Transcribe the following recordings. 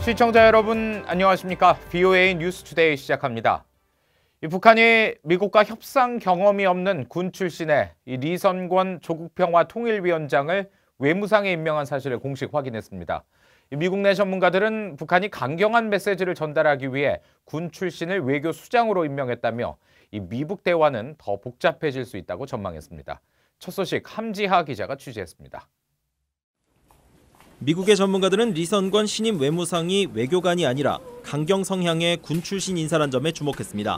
시청자 여러분 안녕하십니까? VOA 뉴스투데이 시작합니다. 북한이 미국과 협상 경험이 없는 군 출신의 리선권 조국평화통일위원장을 외무상에 임명한 사실을 공식 확인했습니다. 미국 내 전문가들은 북한이 강경한 메시지를 전달하기 위해 군 출신을 외교 수장으로 임명했다며 이 미북 대화는 더 복잡해질 수 있다고 전망했습니다. 첫 소식 함지하 기자가 취재했습니다. 미국의 전문가들은 리선권 신임 외무상이 외교관이 아니라 강경 성향의 군 출신 인사란 점에 주목했습니다.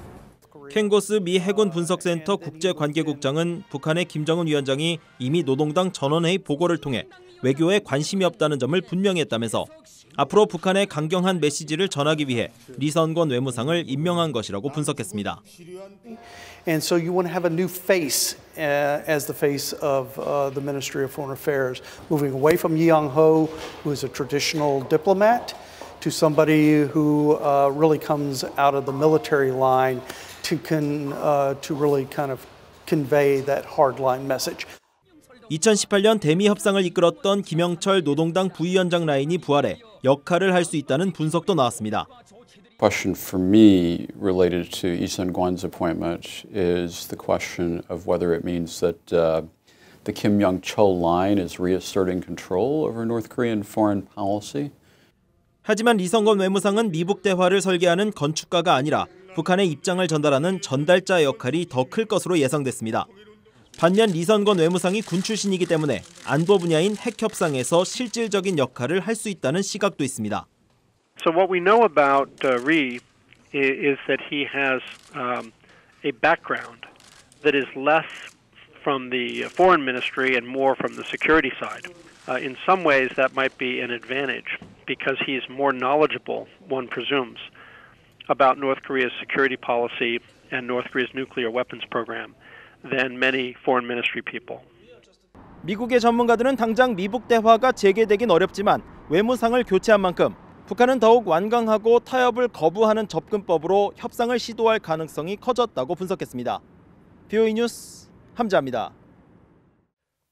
켄 고스 미 해군 분석센터 국제관계국장은 북한의 김정은 위원장이 이미 노동당 전원회의 보고를 통해 외교에 관심이 없다는 점을 분명히 했다면서 앞으로 북한의 강경한 메시지를 전하기 위해 리선권 외무상을 임명한 것이라고 분석했습니다. And so you want to have a new face as the face of the Ministry of Foreign Affairs, moving away from Yi Young-ho, who is a traditional diplomat, to somebody who really comes out of the military line to really kind of convey that hardline message. 2018년 대미 협상을 이끌었던 김영철 노동당 부위원장 라인이 부활해 역할을 할 수 있다는 분석도 나왔습니다. Question for me related to Lee Sun-kwon's appointment is the question of whether it means that the Kim Young-chol line is reasserting control over North Korean foreign policy. 하지만 리선권 외무상은 미북 대화를 설계하는 건축가가 아니라 북한의 입장을 전달하는 전달자의 역할이 더 클 것으로 예상됐습니다. 반면 리선권 외무상이 군 출신이기 때문에 안보 분야인 핵 협상에서 실질적인 역할을 할 수 있다는 시각도 있습니다. So what we know about Ri is that he has a background that is less from the foreign ministry and more from the security side. In some ways that might be an advantage because he is more knowledgeable, one presumes, about North Korea's security policy and North Korea's nuclear weapons program than many foreign ministry people. 미국의 전문가들은 당장 미북 대화가 재개되긴 어렵지만 외무상을 교체한 만큼 북한은 더욱 완강하고 타협을 거부하는 접근법으로 협상을 시도할 가능성이 커졌다고 분석했습니다. VOA 뉴스 함지하입니다.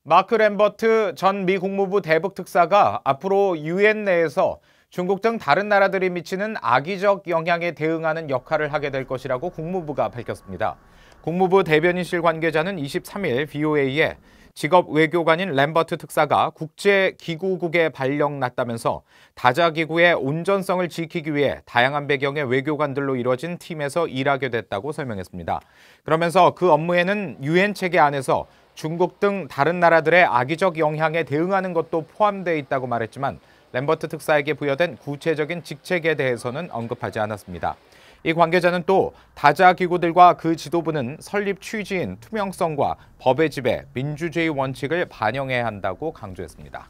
마크 램버트 전 미 국무부 대북 특사가 앞으로 유엔 내에서 중국 등 다른 나라들이 미치는 악의적 영향에 대응하는 역할을 하게 될 것이라고 국무부가 밝혔습니다. 국무부 대변인실 관계자는 23일 VOA에 직업 외교관인 램버트 특사가 국제기구국에 발령났다면서 다자기구의 온전성을 지키기 위해 다양한 배경의 외교관들로 이뤄진 팀에서 일하게 됐다고 설명했습니다. 그러면서 그 업무에는 유엔 체계 안에서 중국 등 다른 나라들의 악의적 영향에 대응하는 것도 포함되어 있다고 말했지만 램버트 특사에게 부여된 구체적인 직책에 대해서는 언급하지 않았습니다. 이 관계자는 또 다자기구들과 그 지도부는 설립 취지인 투명성과 법의 지배, 민주주의 원칙을 반영해야 한다고 강조했습니다.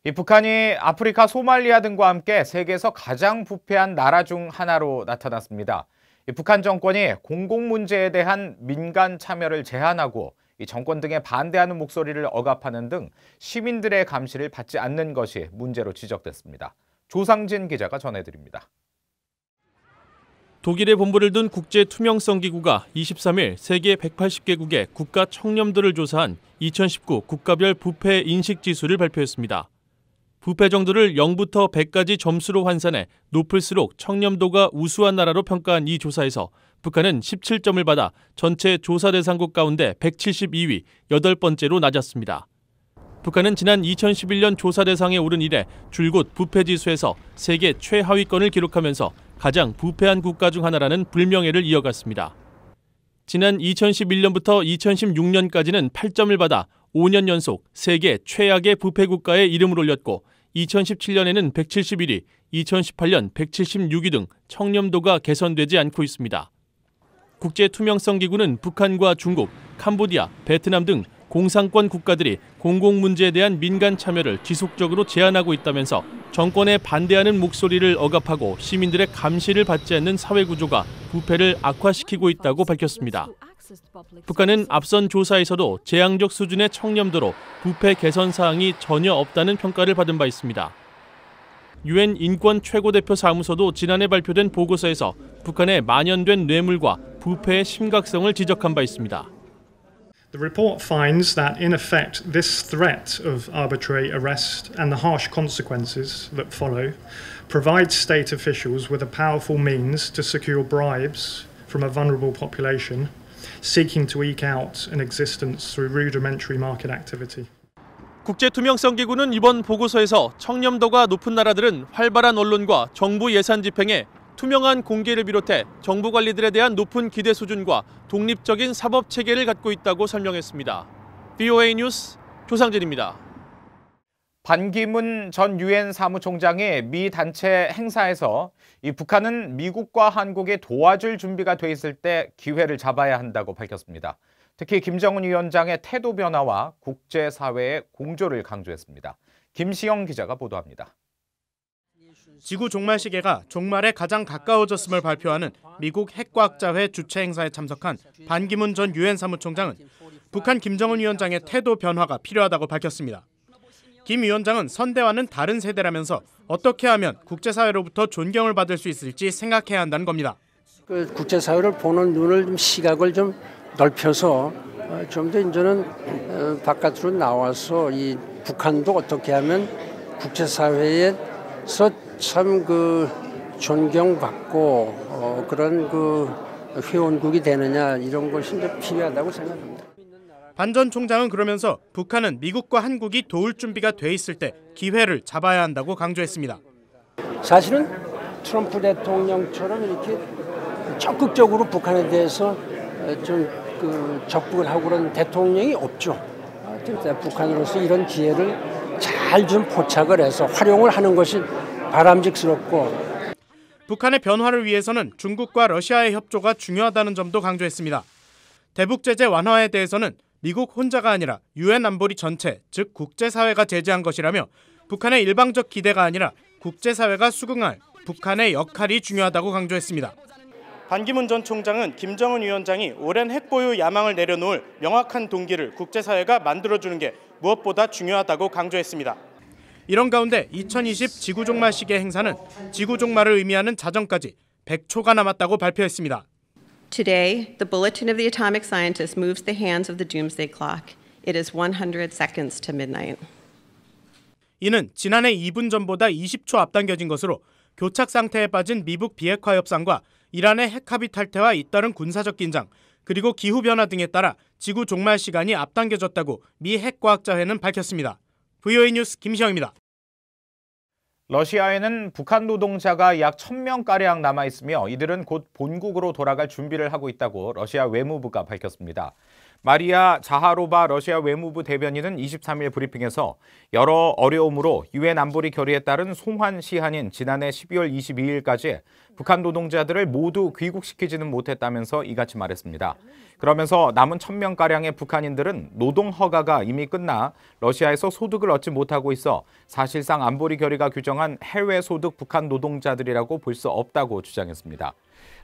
이 북한이 아프리카 소말리아 등과 함께 세계에서 가장 부패한 나라 중 하나로 나타났습니다. 이 북한 정권이 공공 문제에 대한 민간 참여를 제한하고 이 정권 등에 반대하는 목소리를 억압하는 등 시민들의 감시를 받지 않는 것이 문제로 지적됐습니다. 조상진 기자가 전해드립니다. 독일에 본부를 둔 국제투명성기구가 23일 세계 180개국의 국가 청렴도를 조사한 2019 국가별 부패 인식지수를 발표했습니다. 부패 정도를 0부터 100까지 점수로 환산해 높을수록 청렴도가 우수한 나라로 평가한 이 조사에서 북한은 17점을 받아 전체 조사 대상국 가운데 172위, 8번째로 낮았습니다. 북한은 지난 2011년 조사 대상에 오른 이래 줄곧 부패 지수에서 세계 최하위권을 기록하면서 가장 부패한 국가 중 하나라는 불명예를 이어갔습니다. 지난 2011년부터 2016년까지는 8점을 받아 5년 연속 세계 최악의 부패 국가에 이름을 올렸고 2017년에는 171위, 2018년 176위 등 청렴도가 개선되지 않고 있습니다. 국제투명성기구는 북한과 중국, 캄보디아, 베트남 등 공산권 국가들이 공공 문제에 대한 민간 참여를 지속적으로 제한하고 있다면서 정권에 반대하는 목소리를 억압하고 시민들의 감시를 받지 않는 사회 구조가 부패를 악화시키고 있다고 밝혔습니다. 북한은 앞선 조사에서도 재앙적 수준의 청렴도로 부패 개선 사항이 전혀 없다는 평가를 받은 바 있습니다. 유엔 인권 최고대표 사무소도 지난해 발표된 보고서에서 북한의 만연된 뇌물과 부패의 심각성을 지적한 바 있습니다. The report finds that, in effect, this threat of arbitrary arrest and the harsh consequences that follow provides state officials with a powerful means to secure bribes from a vulnerable population seeking to eke out an existence through rudimentary market activity. 국제투명성기구는 이번 보고서에서 청렴도가 높은 나라들은 활발한 언론과 정부 예산 집행에 투명한 공개를 비롯해 정부 관리들에 대한 높은 기대 수준과 독립적인 사법 체계를 갖고 있다고 설명했습니다. VOA 뉴스 조상진입니다. 반기문 전 유엔 사무총장이 미 단체 행사에서 이 북한은 미국과 한국이 도와줄 준비가 돼 있을 때 기회를 잡아야 한다고 밝혔습니다. 특히 김정은 위원장의 태도 변화와 국제사회의 공조를 강조했습니다. 김시영 기자가 보도합니다. 지구 종말 시계가 종말에 가장 가까워졌음을 발표하는 미국 핵과학자회 주최 행사에 참석한 반기문 전 유엔 사무총장은 북한 김정은 위원장의 태도 변화가 필요하다고 밝혔습니다. 김 위원장은 선대와는 다른 세대라면서 어떻게 하면 국제사회로부터 존경을 받을 수 있을지 생각해야 한다는 겁니다. 국제사회를 보는 눈을 좀 시각을 좀 넓혀서 좀 더 이제는 바깥으로 나와서 이 북한도 어떻게 하면 국제사회에서 참 존경받고 그런 회원국이 되느냐 이런 것이 이제 필요하다고 생각합니다. 반 전 총장은 그러면서 북한은 미국과 한국이 도울 준비가 돼 있을 때 기회를 잡아야 한다고 강조했습니다. 사실은 트럼프 대통령처럼 이렇게 적극적으로 북한에 대해서 좀 적극을 하고 그런 대통령이 없죠. 북한으로서 이런 기회를 잘 좀 포착을 해서 활용을 하는 것이 바람직스럽고. 북한의 변화를 위해서는 중국과 러시아의 협조가 중요하다는 점도 강조했습니다. 대북 제재 완화에 대해서는 미국 혼자가 아니라 유엔 안보리 전체, 즉 국제사회가 제재한 것이라며 북한의 일방적 기대가 아니라 국제사회가 수긍할 북한의 역할이 중요하다고 강조했습니다. 반기문 전 총장은 김정은 위원장이 오랜 핵보유 야망을 내려놓을 명확한 동기를 국제사회가 만들어주는 게 무엇보다 중요하다고 강조했습니다. 이런 가운데 2020 지구종말 시계 행사는 지구종말을 의미하는 자정까지 100초가 남았다고 발표했습니다. Today, the bulletin of the atomic scientist moves the hands of the doomsday clock. It is 100 seconds to midnight. 이는 지난해 2분 전보다 20초 앞당겨진 것으로 교착 상태에 빠진 미북 비핵화 협상과 이란의 핵합의 탈퇴와 잇따른 군사적 긴장, 그리고 기후변화 등에 따라 지구 종말 시간이 앞당겨졌다고 미 핵과학자회는 밝혔습니다. VOA 뉴스 김시영입니다. 러시아에는 북한 노동자가 약 1,000명가량 남아있으며 이들은 곧 본국으로 돌아갈 준비를 하고 있다고 러시아 외무부가 밝혔습니다. 마리아 자하로바 러시아 외무부 대변인은 23일 브리핑에서 여러 어려움으로 유엔 안보리 결의에 따른 송환 시한인 지난해 12월 22일까지 북한 노동자들을 모두 귀국시키지는 못했다면서 이같이 말했습니다. 그러면서 남은 1,000명가량의 북한인들은 노동 허가가 이미 끝나 러시아에서 소득을 얻지 못하고 있어 사실상 안보리 결의가 규정한 해외 소득 북한 노동자들이라고 볼 수 없다고 주장했습니다.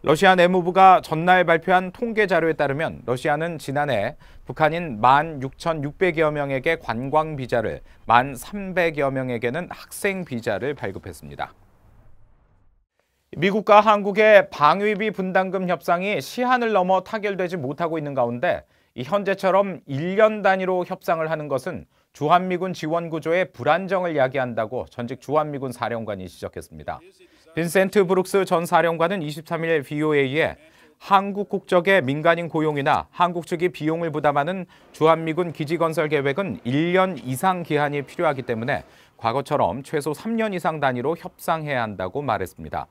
러시아 내무부가 전날 발표한 통계 자료에 따르면 러시아는 지난해 북한인 16,600여 명에게 관광 비자를, 1,300여 명에게는 학생 비자를 발급했습니다. 미국과 한국의 방위비 분담금 협상이 시한을 넘어 타결되지 못하고 있는 가운데 현재처럼 1년 단위로 협상을 하는 것은 주한미군 지원 구조의 불안정을 야기한다고 전직 주한미군 사령관이 지적했습니다. 빈센트 브룩스 전 사령관은 23일 VOA에 한국 국적의 민간인 고용이나 한국 측이 비용을 부담하는 주한미군 기지 건설 계획은 1년 이상 기한이 필요하기 때문에 과거처럼 최소 3년 이상 단위로 협상해야 한다고 말했습니다.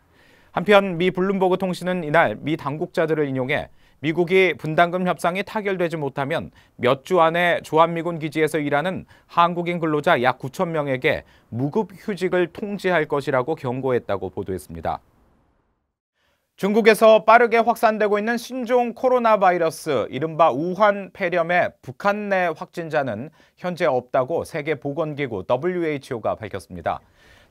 한편 미 블룸버그 통신은 이날 미 당국자들을 인용해 미국이 분담금 협상이 타결되지 못하면 몇 주 안에 주한미군 기지에서 일하는 한국인 근로자 약 9천 명에게 무급 휴직을 통지할 것이라고 경고했다고 보도했습니다. 중국에서 빠르게 확산되고 있는 신종 코로나 바이러스, 이른바 우한 폐렴의 북한 내 확진자는 현재 없다고 세계보건기구 WHO가 밝혔습니다.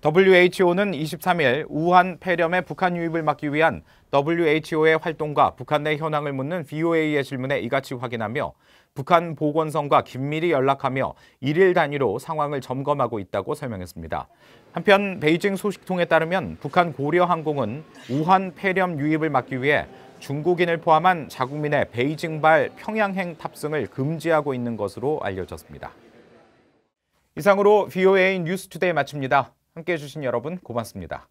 WHO는 23일 우한 폐렴의 북한 유입을 막기 위한 WHO의 활동과 북한 내 현황을 묻는 VOA의 질문에 이같이 확인하며 북한 보건성과 긴밀히 연락하며 1일 단위로 상황을 점검하고 있다고 설명했습니다. 한편 베이징 소식통에 따르면 북한 고려항공은 우한 폐렴 유입을 막기 위해 중국인을 포함한 자국민의 베이징발 평양행 탑승을 금지하고 있는 것으로 알려졌습니다. 이상으로 VOA 뉴스투데이 마칩니다. 함께해 주신 여러분 고맙습니다.